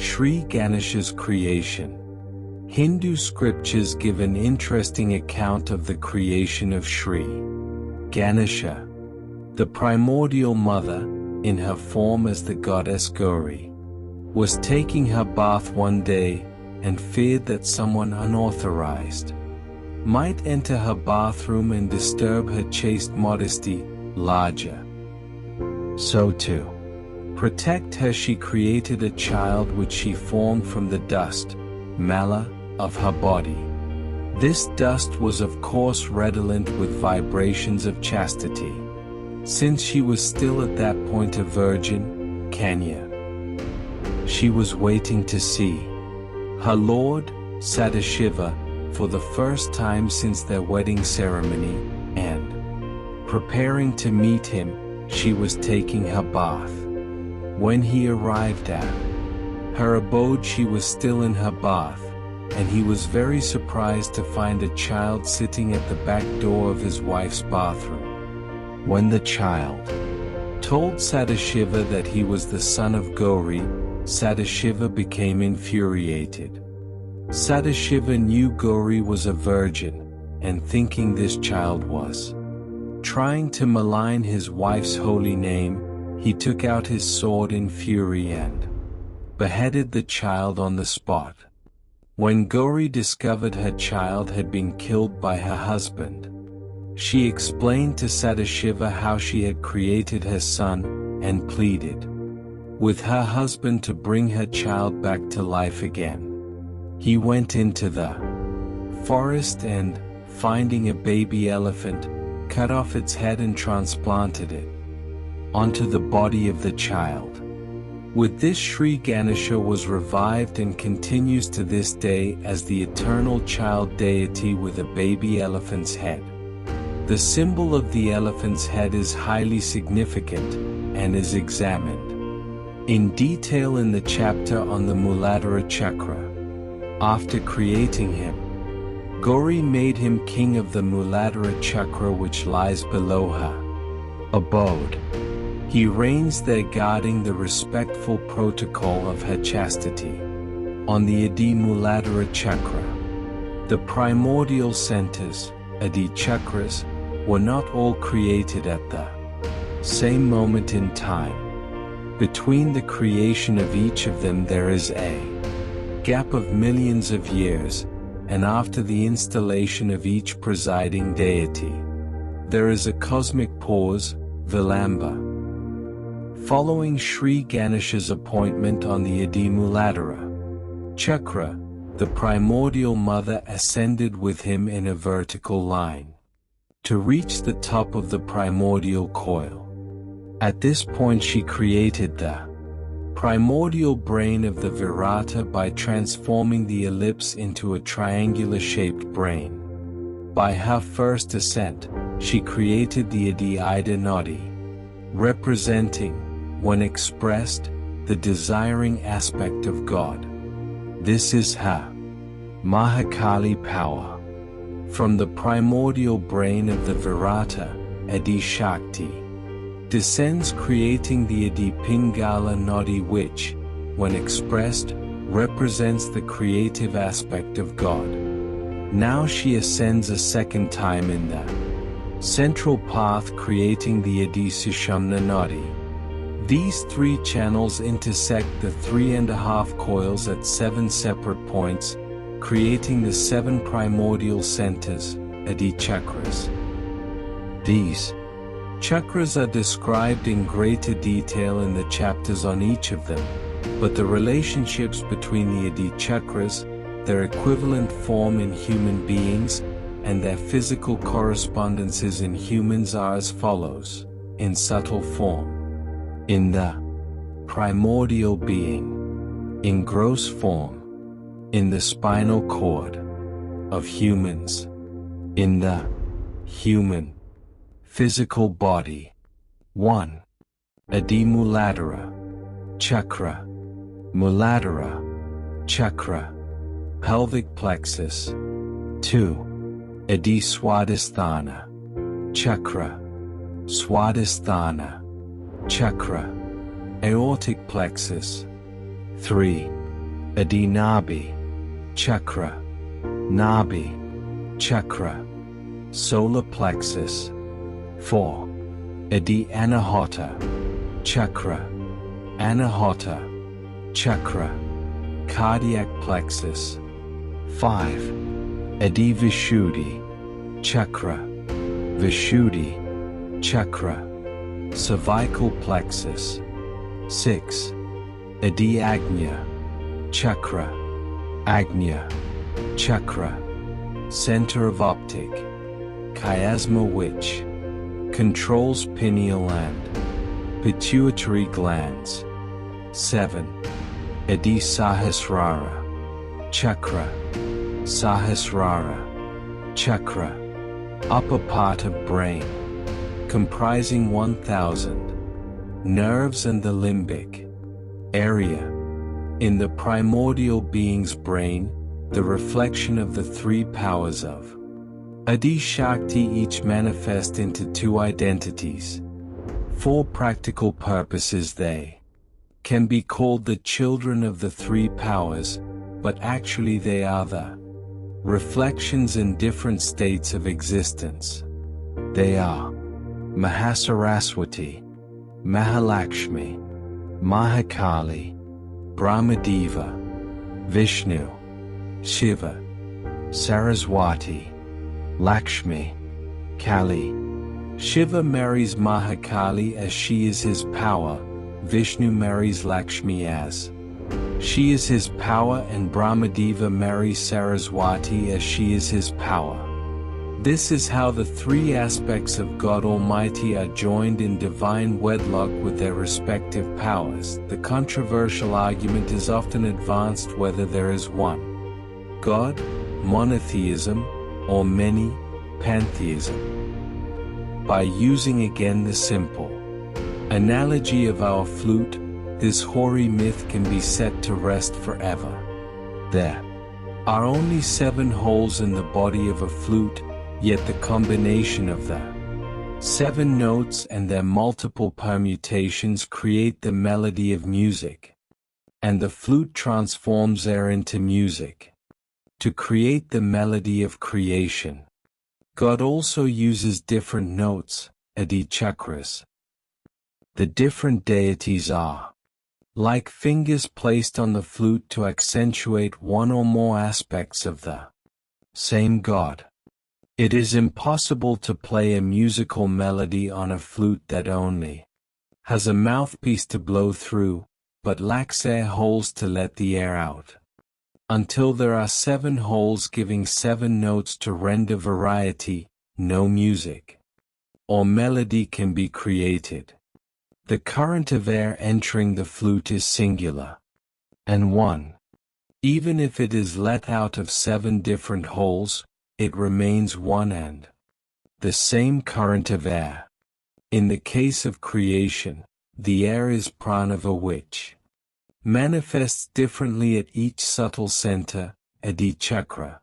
Shri Ganesha's creation. Hindu scriptures give an interesting account of the creation of Shri Ganesha. The primordial mother, in her form as the goddess Gauri, was taking her bath one day and feared that someone unauthorized might enter her bathroom and disturb her chaste modesty larger. So to protect her, she created a child which she formed from the dust, mala, of her body. This dust was of course redolent with vibrations of chastity, since she was still at that point a virgin, Kanya. She was waiting to see her lord, Sadashiva, for the first time since their wedding ceremony, and preparing to meet him, she was taking her bath. When he arrived at her abode, she was still in her bath, and he was very surprised to find a child sitting at the back door of his wife's bathroom. When the child told Sadashiva that he was the son of Gauri, Sadashiva became infuriated. Sadashiva knew Gauri was a virgin, and thinking this child was trying to malign his wife's holy name, he took out his sword in fury and beheaded the child on the spot. When Gauri discovered her child had been killed by her husband, she explained to Sadashiva how she had created her son, and pleaded with her husband to bring her child back to life again. He went into the forest and, finding a baby elephant, cut off its head and transplanted it onto the body of the child. With this, Shri Ganesha was revived and continues to this day as the eternal child deity with a baby elephant's head. The symbol of the elephant's head is highly significant and is examined in detail in the chapter on the Mooladhara Chakra. After creating him, Gauri made him king of the Mooladhara Chakra, which lies below her abode. He reigns there, guarding the respectful protocol of her chastity. On the Adi Mooladhara Chakra, the primordial centers, Adi Chakras, were not all created at the same moment in time. Between the creation of each of them there is a gap of millions of years, and after the installation of each presiding deity, there is a cosmic pause, Vilamba. Following Shri Ganesha's appointment on the Adi Mooladhara Chakra, the primordial mother ascended with him in a vertical line to reach the top of the primordial coil. At this point she created the primordial brain of the Virata by transforming the ellipse into a triangular-shaped brain. By her first ascent, she created the Adi Ida Nadi, representing, when expressed, the desiring aspect of God. This is her Mahakali power. From the primordial brain of the Virata, Adi Shakti descends, creating the Adi Pingala Nadi, which, when expressed, represents the creative aspect of God. Now she ascends a second time in the central path, creating the Adi Sushumna Nadi. These three channels intersect the 3.5 coils at 7 separate points, creating the 7 primordial centers, Adi Chakras. These chakras are described in greater detail in the chapters on each of them, but the relationships between the Adi Chakras, their equivalent form in human beings, and their physical correspondences in humans are as follows: in subtle form, in the primordial being; in gross form, in the spinal cord of humans; in the human physical body. 1. Adi Mooladhara Chakra. Mooladhara Chakra, pelvic plexus. 2. Adi Swadhisthana Chakra. Swadhisthana Chakra, aortic plexus. 3. Adi Nabi Chakra, Nabi Chakra, solar plexus. 4. Adi Anahata Chakra, Anahata Chakra, cardiac plexus. 5. Adi Vishuddhi Chakra, Vishuddhi Chakra, cervical plexus. 6. Adi Agnya Chakra, Agnya Chakra, center of optic, chiasma which controls pineal and pituitary glands. 7. Adi Sahasrara Chakra, Sahasrara Chakra, upper part of brain, comprising 1000 nerves and the limbic area. In the primordial being's brain, the reflection of the three powers of Adi Shakti each manifest into two identities. For practical purposes they can be called the children of the three powers, but actually they are the reflections in different states of existence. They are Mahasaraswati, Mahalakshmi, Mahakali, Brahmadeva, Vishnu, Shiva, Saraswati, Lakshmi, Kali. Shiva marries Mahakali as she is his power, Vishnu marries Lakshmi as she is his power, and Brahmadeva marries Saraswati as she is his power. This is how the three aspects of God Almighty are joined in divine wedlock with their respective powers. The controversial argument is often advanced whether there is one God, monotheism, or many, pantheism. By using again the simple analogy of our flute, this hoary myth can be set to rest forever. There are only 7 holes in the body of a flute, yet the combination of the 7 notes and their multiple permutations create the melody of music, and the flute transforms air into music to create the melody of creation. God also uses different notes, Adi chakras. The different deities are like fingers placed on the flute to accentuate one or more aspects of the same God. It is impossible to play a musical melody on a flute that only has a mouthpiece to blow through, but lacks air holes to let the air out, until there are 7 holes giving 7 notes to render variety. No music or melody can be created. The current of air entering the flute is singular and one. Even if it is let out of 7 different holes, it remains one and the same current of air. In the case of creation, the air is pranava which manifests differently at each subtle center, Adi chakra.